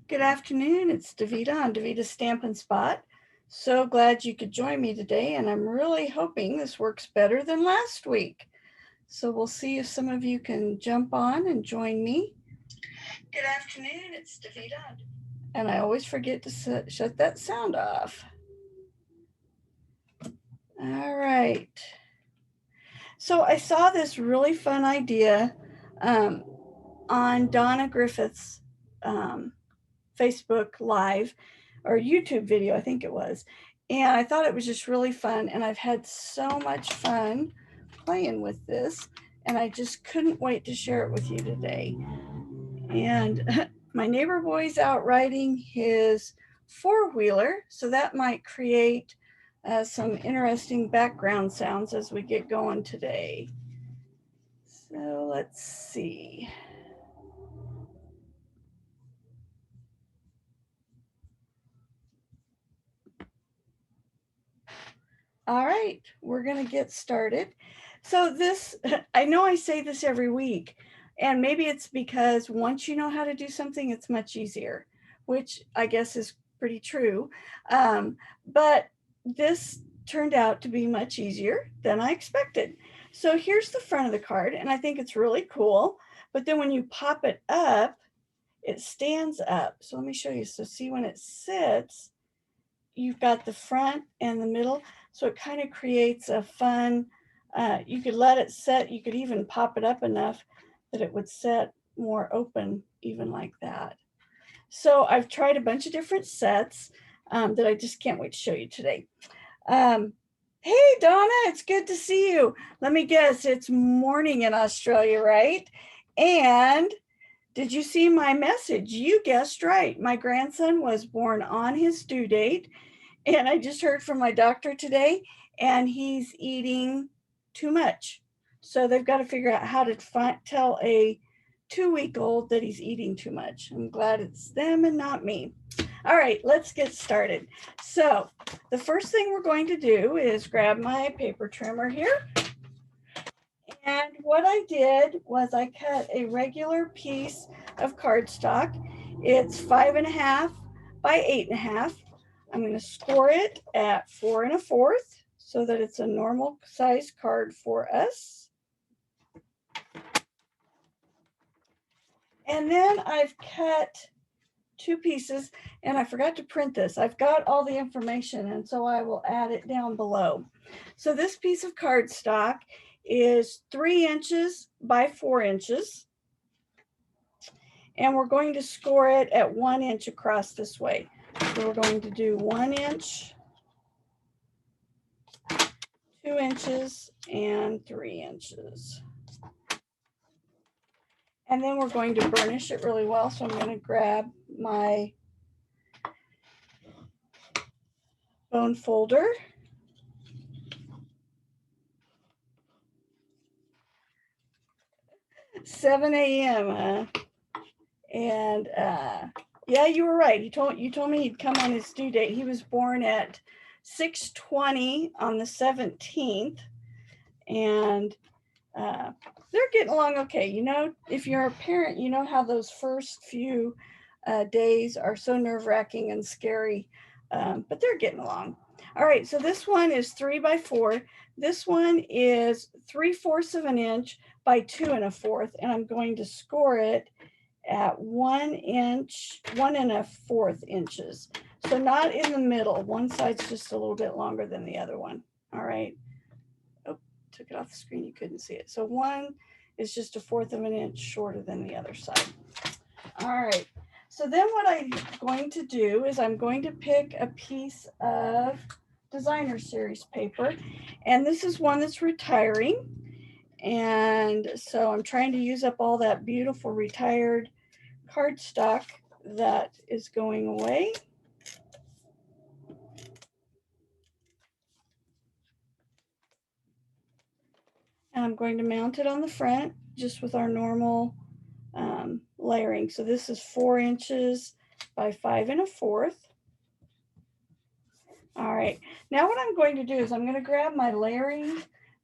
Good afternoon. It's Davita on Davita's Stampin' Spot. So glad you could join me today, and I'm really hoping this works better than last week. So we'll see if some of you can jump on and join me. Good afternoon. It's Davita. And I always forget to shut that sound off. All right. So I saw this really fun idea um, on Donna Griffith's Facebook Live or YouTube video, I think it was. And I thought it was just really fun. And I've had so much fun playing with this. And I just couldn't wait to share it with you today. And my neighbor boy's out riding his four-wheeler. So that might create some interesting background sounds as we get going today. So let's see. All right, we're going to get started. So this, I know I say this every week, and maybe it's because once you know how to do something, it's much easier, which I guess is pretty true. But this turned out to be much easier than I expected. So here's the front of the card, and I think it's really cool. But then when you pop it up, it stands up. So let me show you. So see when it sits, you've got the front and the middle. So it kind of creates a fun, you could let it set, you could even pop it up enough that it would set more open, even like that. So I've tried a bunch of different sets that I just can't wait to show you today. Hey, Donna, it's good to see you. Let me guess, it's morning in Australia, right? And did you see my message? You guessed right. My grandson was born on his due date, and I just heard from my doctor today, and he's eating too much. So they've got to figure out how to tell a 2-week-old that he's eating too much. I'm glad it's them and not me. All right, let's get started. So the first thing we're going to do is grab my paper trimmer here. And what I did was I cut a regular piece of cardstock. It's 5.5 by 8.5. I'm going to score it at 4 1/4 so that it's a normal size card for us. And then I've cut 2 pieces, and I forgot to print this. I've got all the information, and so I will add it down below. So this piece of cardstock is 3 inches by 4 inches. And we're going to score it at 1 inch across this way. So we're going to do 1 inch, 2 inches, and 3 inches. And then we're going to burnish it really well. So I'm going to grab my bone folder. "7 a.m., huh?" And yeah, you were right. You told me he'd come on his due date. He was born at 6:20 on the 17th, and they're getting along okay. You know, if you're a parent, you know how those first few days are so nerve-wracking and scary, but they're getting along. All right, so this one is 3 by 4. This one is 3/4 of an inch by 2 1/4, and I'm going to score it at 1 inch, 1 1/4 inches. So not in the middle. One side's just a little bit longer than the other one. All right. Oh, took it off the screen. You couldn't see it. So one is just 1/4 of an inch shorter than the other side. All right. So then what I'm going to do is I'm going to pick a piece of designer series paper. And this is one that's retiring. And so I'm trying to use up all that beautiful retired cardstock that is going away. And I'm going to mount it on the front just with our normal layering. So this is 4 inches by 5 1/4. All right, now what I'm going to do is I'm going to grab my layering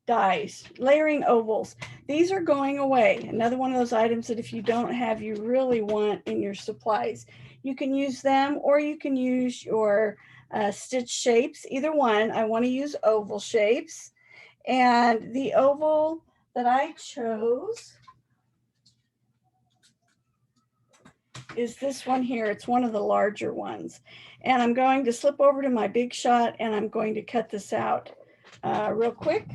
dies, layering ovals. These are going away. Another one of those items that if you don't have, you really want in your supplies. You can use them, or you can use your stitch shapes, either one. I want to use oval shapes. And the oval that I chose is this one here. It's one of the larger ones. And I'm going to slip over to my Big Shot, and I'm going to cut this out real quick.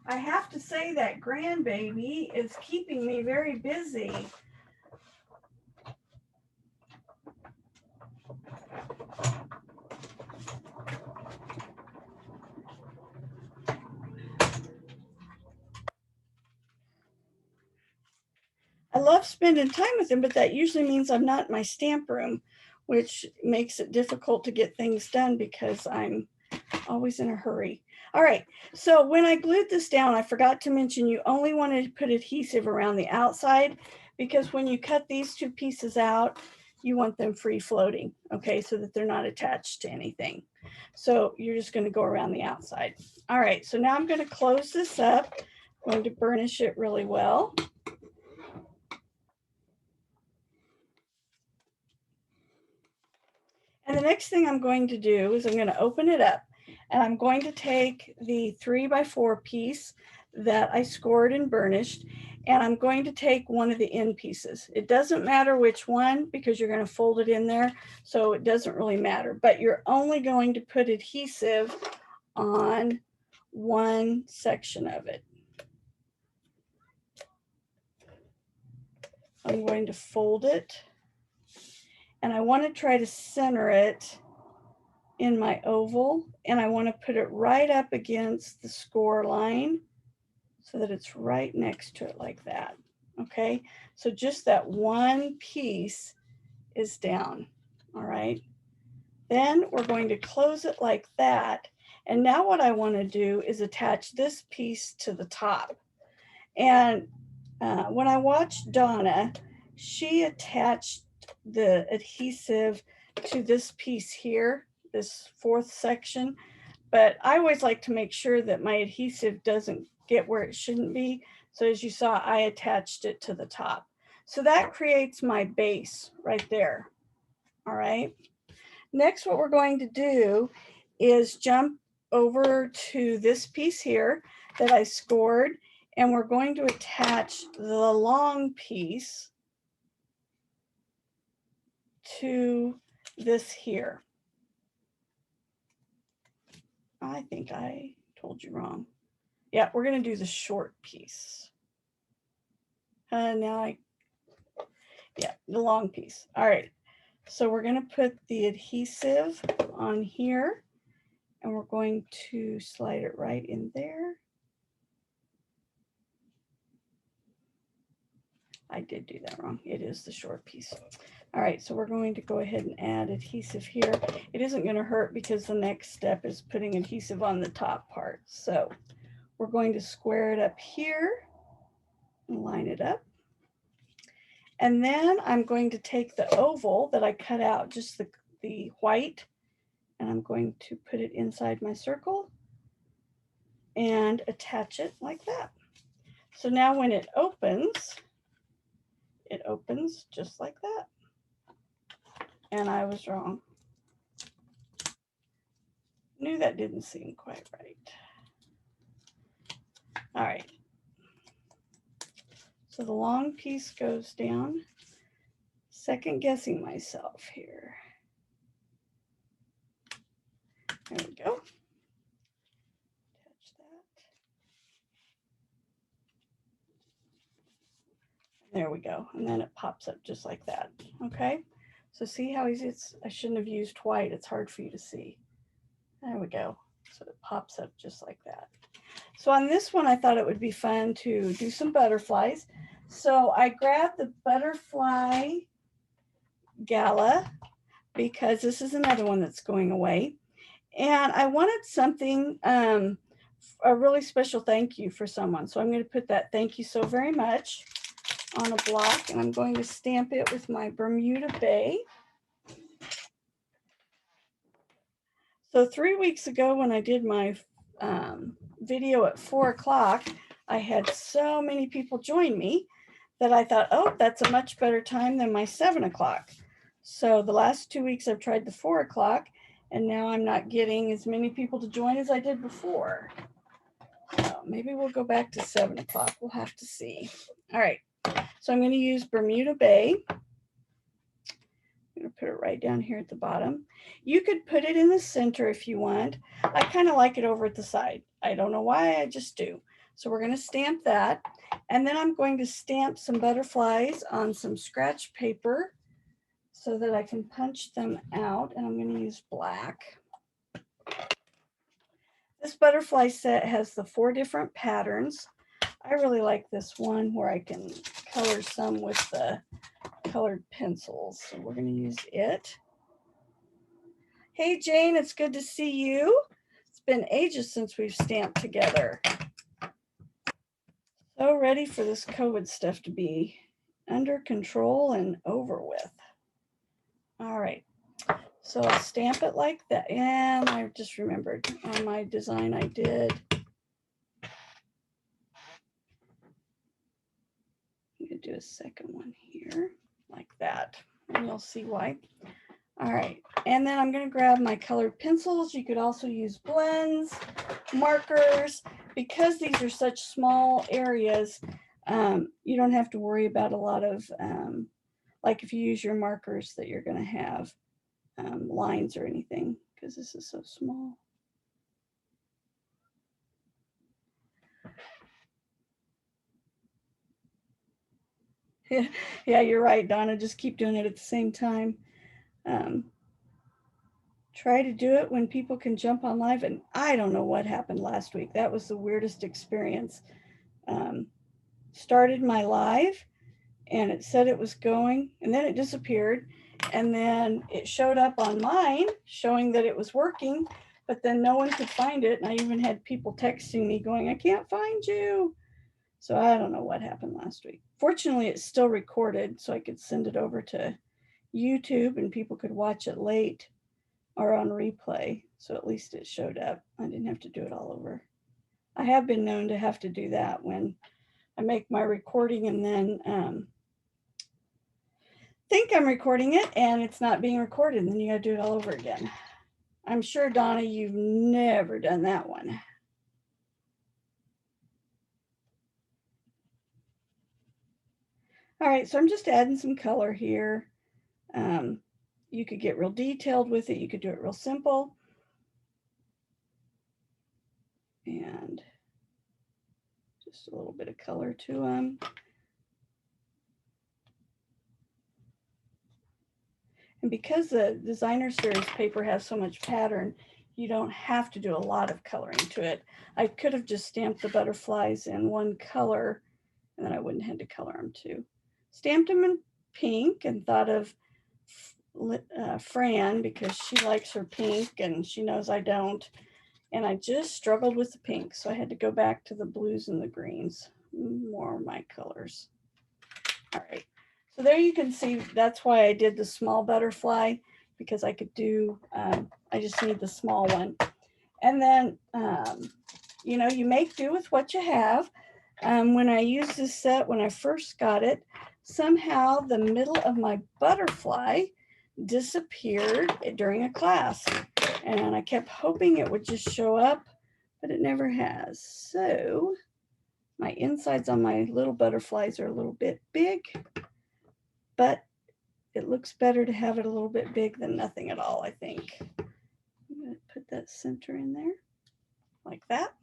I have to say that grandbaby is keeping me very busy. I love spending time with him, but that usually means I'm not in my stamp room, which makes it difficult to get things done because I'm always in a hurry. All right, so when I glued this down, I forgot to mention you only want to put adhesive around the outside, because when you cut these two pieces out, you want them free floating, okay, so that they're not attached to anything. So you're just going to go around the outside. All right, so now I'm going to close this up. I'm going to burnish it really well. And the next thing I'm going to do is I'm going to open it up, and I'm going to take the 3x4 piece that I scored and burnished, and I'm going to take one of the end pieces. It doesn't matter which one because you're going to fold it in there, so it doesn't really matter, but you're only going to put adhesive on one section of it. I'm going to fold it, and I want to try to center it in my oval, and I want to put it right up against the score line so that it's right next to it like that. Okay, so just that one piece is down. All right, then we're going to close it like that. And now what I want to do is attach this piece to the top. And when I watched Donna, she attached the adhesive to this piece here, this fourth section, but I always like to make sure that my adhesive doesn't get where it shouldn't be. So as you saw, I attached it to the top. So that creates my base right there. All right. Next, what we're going to do is jump over to this piece here that I scored, and we're going to attach the long piece to this here. I think I told you wrong. Yeah, we're going to do the short piece. The long piece. All right. So we're going to put the adhesive on here, and we're going to slide it right in there. I did do that wrong. It is the short piece. All right, so we're going to go ahead and add adhesive here. It isn't going to hurt because the next step is putting adhesive on the top part. So we're going to square it up here and line it up. And then I'm going to take the oval that I cut out, just the white, and I'm going to put it inside my circle and attach it like that. So now when it opens just like that. And I was wrong. Knew that didn't seem quite right. All right. So the long piece goes down. Second guessing myself here. There we go. Touch that. There we go. And then it pops up just like that. Okay. So see how easy it's, I shouldn't have used white. It's hard for you to see. There we go. So it pops up just like that. So on this one, I thought it would be fun to do some butterflies. So I grabbed the butterfly gala because this is another one that's going away. And I wanted something, a really special thank you for someone. So I'm going to put that thank you so very much on a block, and I'm going to stamp it with my Bermuda Bay. So 3 weeks ago when I did my video at 4 o'clock, I had so many people join me that I thought, oh, that's a much better time than my 7 o'clock. So the last 2 weeks I've tried the 4 o'clock, and now I'm not getting as many people to join as I did before. So maybe we'll go back to 7 o'clock. We'll have to see. All right. So I'm going to use Bermuda Bay. I'm going to put it right down here at the bottom. You could put it in the center if you want. I kind of like it over at the side. I don't know why, I just do. So we're going to stamp that. And then I'm going to stamp some butterflies on some scratch paper so that I can punch them out. And I'm going to use black. This butterfly set has the 4 different patterns. I really like this one where I can color some with the colored pencils. So we're going to use it. Hey, Jane, it's good to see you. It's been ages since we've stamped together. So ready for this COVID stuff to be under control and over with. All right. So I'll stamp it like that. And I just remembered on my design I did. I'm going to do a second one here like that. And you'll see why. All right, and then I'm going to grab my colored pencils. You could also use blends, markers. Because these are such small areas, you don't have to worry about a lot of, like if you use your markers that you're going to have lines or anything, because this is so small. Yeah, you're right, Donna. Just keep doing it at the same time. Try to do it when people can jump on live. And I don't know what happened last week. That was the weirdest experience. Started my live and it said it was going and then it disappeared. And then it showed up on mine showing that it was working, but then no one could find it. And I even had people texting me going, I can't find you. So I don't know what happened last week. Fortunately, it's still recorded so I could send it over to YouTube and people could watch it late or on replay. So at least it showed up. I didn't have to do it all over. I have been known to have to do that when I make my recording and then think I'm recording it and it's not being recorded. And then you got to do it all over again. I'm sure, Donna, you've never done that one. All right, so I'm just adding some color here. You could get real detailed with it. You could do it real simple. And just a little bit of color to them. And because the designer series paper has so much pattern, you don't have to do a lot of coloring to it. I could have just stamped the butterflies in one color and then I wouldn't have to color them too. Stamped them in pink and thought of Fran because she likes her pink and she knows I don't. And I just struggled with the pink. So I had to go back to the blues and the greens, more of my colors. All right. So there you can see, that's why I did the small butterfly, because I could do, I just need the small one. And then, you know, you make do with what you have. When I used this set, when I first got it, somehow the middle of my butterfly disappeared during a class. And I kept hoping it would just show up, but it never has. So my insides on my little butterflies are a little bit big, but it looks better to have it a little bit big than nothing at all, I think. I'm going to put that center in there like that.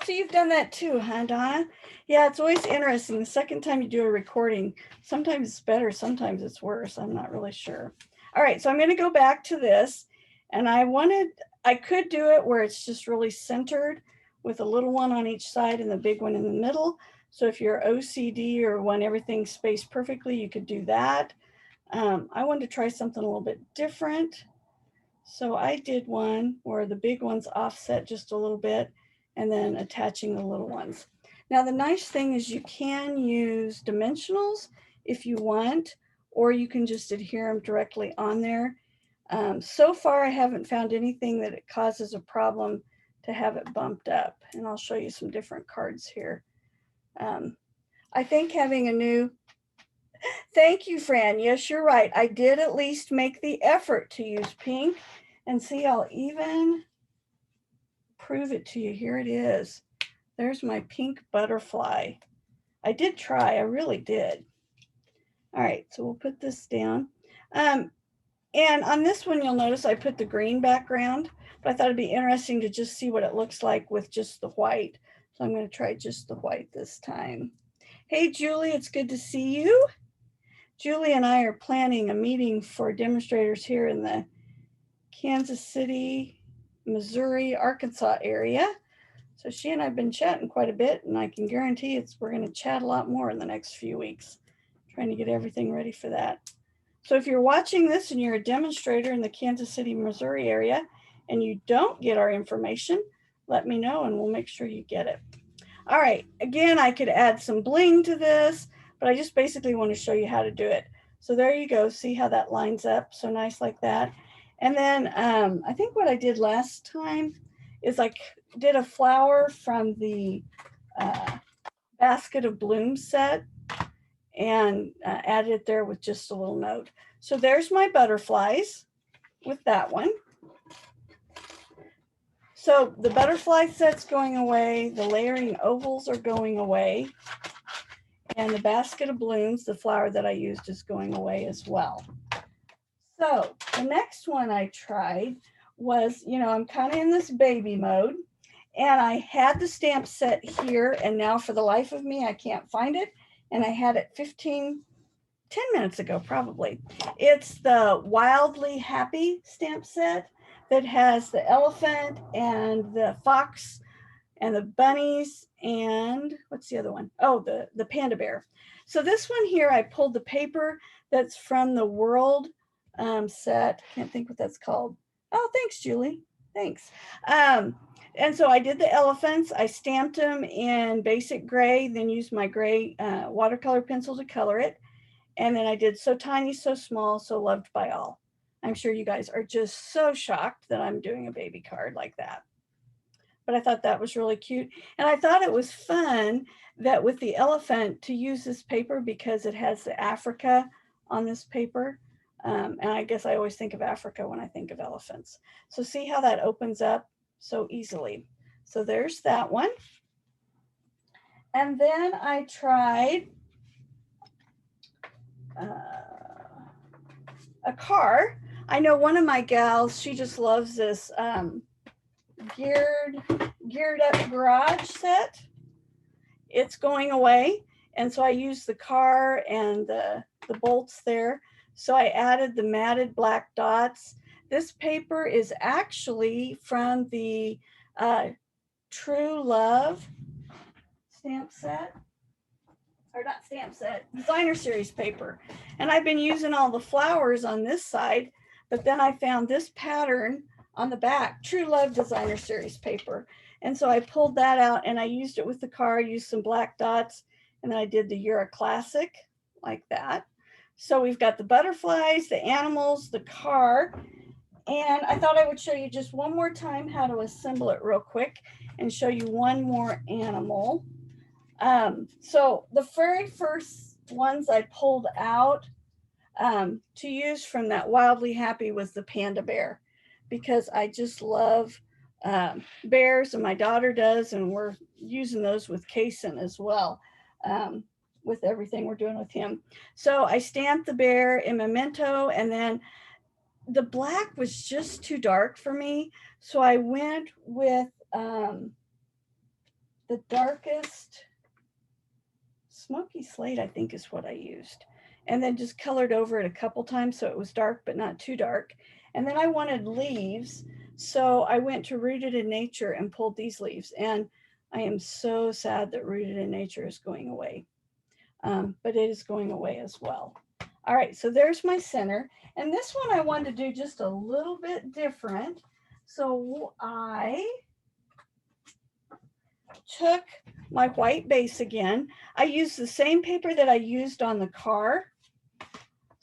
So you've done that too, huh, Donna? Yeah, it's always interesting. The second time you do a recording, sometimes it's better, sometimes it's worse. I'm not really sure. All right, so I'm going to go back to this. And I could do it where it's just really centered with a little one on each side and the big one in the middle. So if you're OCD or want everything spaced perfectly, you could do that. I wanted to try something a little bit different. So I did one where the big ones offset just a little bit and then attaching the little ones. Now the nice thing is you can use dimensionals if you want, or you can just adhere them directly on there. So far, I haven't found anything that it causes a problem to have it bumped up. And I'll show you some different cards here. I think having a new, thank you, Fran. Yes, you're right. I did at least make the effort to use pink. And see, I'll even prove it to you. Here it is. There's my pink butterfly. I did try, I really did. All right, so we'll put this down. And on this one, you'll notice I put the green background, but I thought it'd be interesting to just see what it looks like with just the white. So I'm going to try just the white this time. Hey, Julie, it's good to see you. Julie and I are planning a meeting for demonstrators here in the Kansas City, Missouri, Arkansas area. So she and I have been chatting quite a bit, and I can guarantee we're going to chat a lot more in the next few weeks, trying to get everything ready for that. So if you're watching this and you're a demonstrator in the Kansas City, Missouri area, and you don't get our information, let me know and we'll make sure you get it. All right, again, I could add some bling to this, but I just basically want to show you how to do it. So there you go. See how that lines up so nice like that. And then I think what I did last time is I did a flower from the Basket of Blooms set and added it there with just a little note. So there's my butterflies with that one. So the butterfly set's going away, the layering ovals are going away, and the Basket of Blooms, the flower that I used, is going away as well. So the next one I tried was, I'm kind of in this baby mode, and I had the stamp set here, and now for the life of me, I can't find it. And I had it 10 minutes ago, probably. It's the Wildly Happy stamp set that has the elephant and the fox and the bunnies and what's the other one? Oh, the panda bear. So this one here, I pulled the paper that's from the World set. Can't think what that's called. Oh, thanks, Julie. Thanks. And so I did the elephants. I stamped them in basic gray, then used my gray watercolor pencil to color it. And then I did So Tiny, So Small, So Loved by All. I'm sure you guys are just so shocked that I'm doing a baby card like that. But I thought that was really cute. And I thought it was fun that with the elephant to use this paper because it has the Africa on this paper. And I guess I always think of Africa when I think of elephants. So see how that opens up so easily. So there's that one. And then I tried a car. I know one of my gals, she just loves this geared up garage set. It's going away. And so I used the car and the bolts there. So I added the matted black dots. This paper is actually from the True Love stamp set. Or not stamp set, designer series paper. And I've been using all the flowers on this side, but then I found this pattern on the back, True Love designer series paper. And so I pulled that out and I used it with the car, used some black dots, and then I did the Euro Classic like that. So we've got the butterflies, the animals, the car, and I thought I would show you just one more time how to assemble it real quick and show you one more animal. So the very first ones I pulled out to use from that Wildly Happy was the panda bear, because I just love bears, and my daughter does, and we're using those with Kason as well, with everything we're doing with him. So I stamped the bear in Memento, and then the black was just too dark for me, so I went with the darkest Smoky Slate, I think is what I used, and then just colored over it a couple times so it was dark but not too dark. And then I wanted leaves, so I went to Rooted in Nature and pulled these leaves, and I am so sad that Rooted in Nature is going away, but it is going away as well. All right, so there's my center, and this one I wanted to do just a little bit different, so I took my white base again. I used the same paper that I used on the car.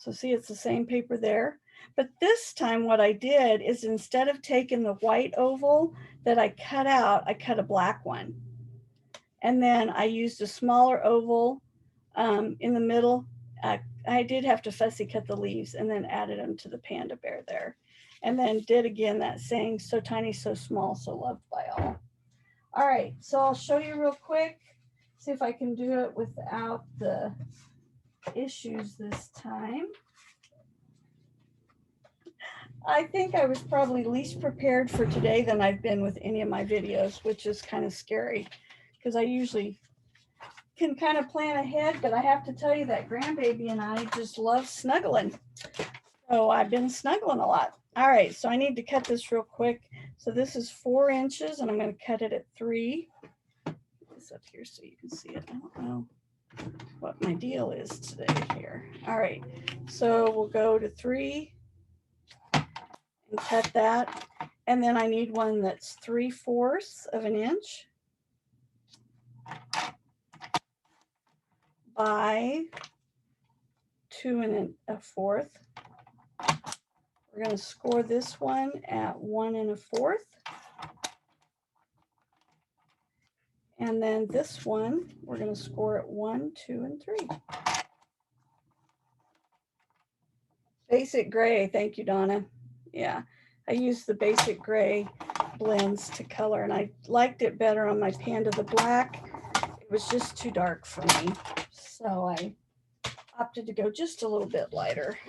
So see, it's the same paper there. But this time what I did is instead of taking the white oval that I cut out, I cut a black one. And then I used a smaller oval in the middle. I did have to fussy cut the leaves and then added them to the panda bear there. And then did again that saying, so tiny, so small, so loved by all. All right, so I'll show you real quick, see if I can do it without the issues this time. I think I was probably least prepared for today than I've been with any of my videos, which is kind of scary because I usually can kind of plan ahead, but I have to tell you that grandbaby and I just love snuggling. So I've been snuggling a lot. All right, so I need to cut this real quick. So this is 4 inches and I'm going to cut it at 3. Put this up here so you can see it. I don't know what my deal is today here. All right, so we'll go to 3 and cut that. And then I need one that's 3/4 of an inch by 2 1/4. We're going to score this one at 1 1/4. And then this one, we're going to score at 1, 2, and 3. Basic gray. Thank you, Donna. Yeah, I used the basic gray blends to color, and I liked it better on my panda. The black, it was just too dark for me. So I opted to go just a little bit lighter.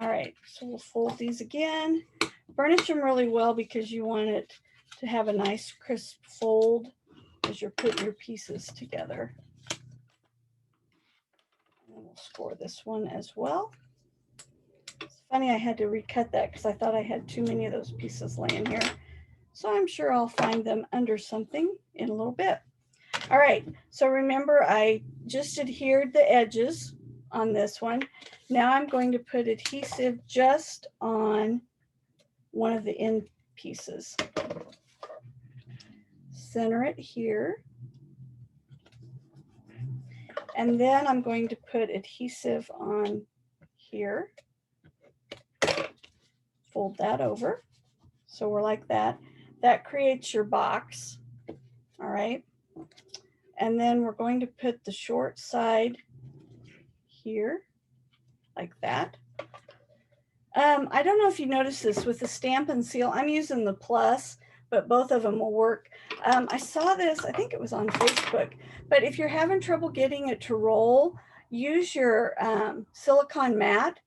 All right, so we'll fold these again. Burnish them really well because you want it to have a nice crisp fold as you're putting your pieces together. And we'll score this one as well. It's funny I had to recut that because I thought I had too many of those pieces laying here. So I'm sure I'll find them under something in a little bit. All right, so remember I just adhered the edges on this one. Now I'm going to put adhesive just on one of the end pieces. Center it here. And then I'm going to put adhesive on here. Fold that over. So we're like that. That creates your box. All right. And then we're going to put the short side here, like that. I don't know if you noticed this with the Stampin' Seal. I'm using the Plus, but both of them will work. I saw this, I think it was on Facebook, but if you're having trouble getting it to roll, use your silicone mat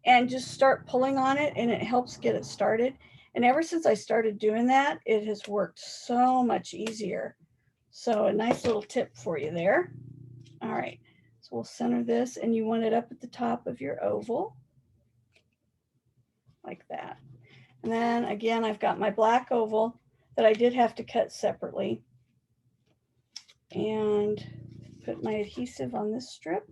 and just start pulling on it, and it helps get it started. And ever since I started doing that, it has worked so much easier. So a nice little tip for you there. All right, so we'll center this, and you want it up at the top of your oval, like that. And then again, I've got my black oval that I did have to cut separately, and put my adhesive on this strip.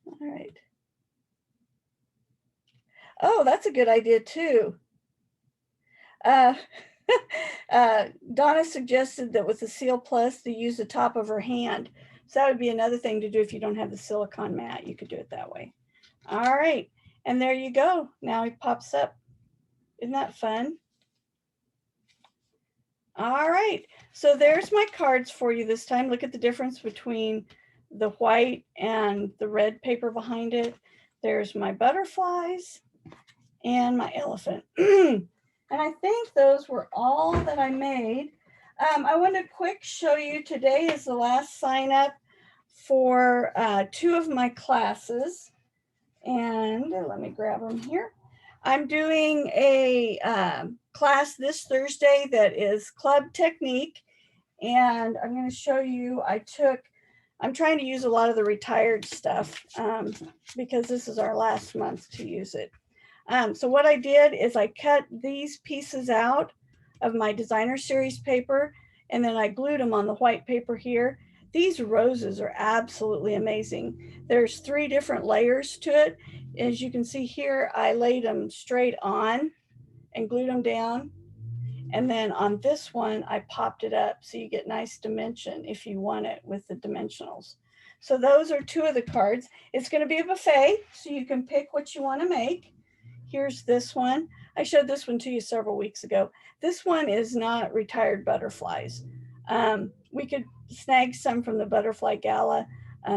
All right. Oh, that's a good idea too. Donna suggested that with the Seal Plus to use the top of her hand. So that would be another thing to do if you don't have the silicone mat. You could do it that way. All right, and there you go. Now it pops up. Isn't that fun? All right, so there's my cards for you this time. Look at the difference between the white and the red paper behind it. There's my butterflies and my elephant. And I think those were all that I made. I want to quick show you, today is the last sign up for 2 of my classes. And let me grab them here. I'm doing a class this Thursday that is Club Technique. And I'm going to show you, I'm trying to use a lot of the retired stuff because this is our last month to use it. So what I did is I cut these pieces out of my designer series paper, and then I glued them on the white paper here. These roses are absolutely amazing. There's 3 different layers to it. As you can see here, I laid them straight on and glued them down. And then on this one, I popped it up so you get nice dimension if you want it with the dimensionals. So those are two of the cards. It's going to be a buffet, so you can pick what you want to make. Here's this one. I showed this one to you several weeks ago. This one is not retired butterflies. We could snag some from the Butterfly Gala.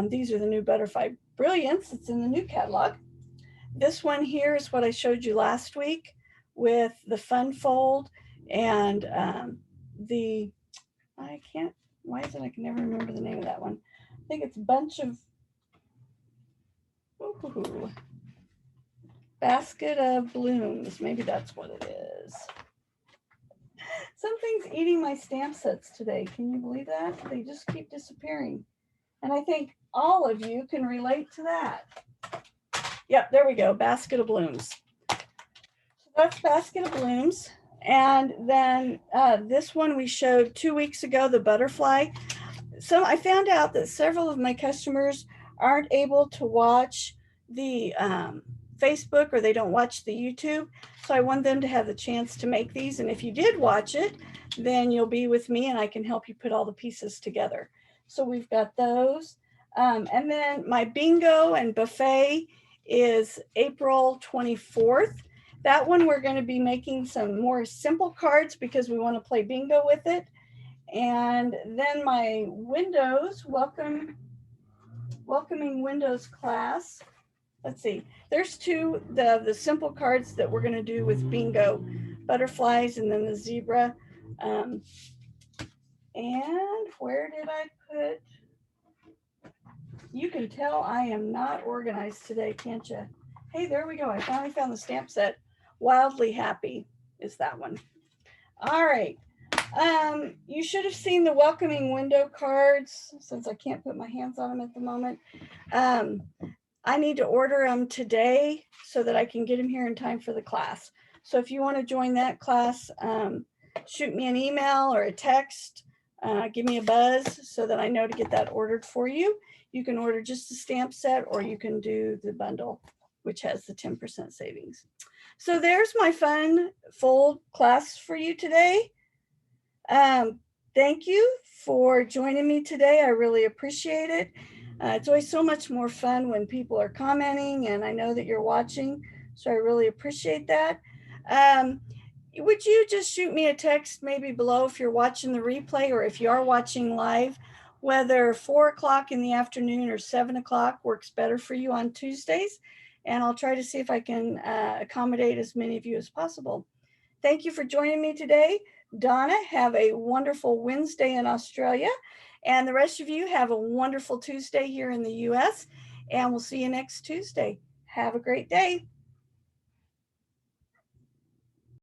These are the new Butterfly Brilliance. It's in the new catalog. This one here is what I showed you last week with the fun fold and the, I can't, why is it I can never remember the name of that one? I think it's Bunch of, ooh, Basket of Blooms. Maybe that's what it is. Something's eating my stamp sets today. Can you believe that? They just keep disappearing. And I think all of you can relate to that. Yep, there we go. Basket of Blooms. So that's Basket of Blooms. And then this one we showed 2 weeks ago, the butterfly. So I found out that several of my customers aren't able to watch the Facebook, or they don't watch the YouTube. So I want them to have the chance to make these. And if you did watch it, then you'll be with me and I can help you put all the pieces together. So we've got those. And then my bingo and buffet is April 24th. That one we're going to be making some more simple cards because we want to play bingo with it. And then my Windows, welcoming Windows class. Let's see, there's two, the simple cards that we're going to do with bingo, butterflies and then the zebra. And where did I put, you can tell I am not organized today, can't you? Hey, there we go. I finally found the stamp set. Wildly Happy is that one. All right. You should have seen the welcoming window cards, since I can't put my hands on them at the moment. I need to order them today so that I can get them here in time for the class. So if you want to join that class, shoot me an email or a text, give me a buzz so that I know to get that ordered for you. You can order just the stamp set or you can do the bundle, which has the 10% savings. So there's my fun fold class for you today. Thank you for joining me today. I really appreciate it. It's always so much more fun when people are commenting and I know that you're watching. So I really appreciate that. Would you just shoot me a text maybe below if you're watching the replay or if you are watching live, whether 4 o'clock in the afternoon or 7 o'clock works better for you on Tuesdays. And I'll try to see if I can accommodate as many of you as possible. Thank you for joining me today. Donna, have a wonderful Wednesday in Australia. And the rest of you have a wonderful Tuesday here in the US. And we'll see you next Tuesday. Have a great day.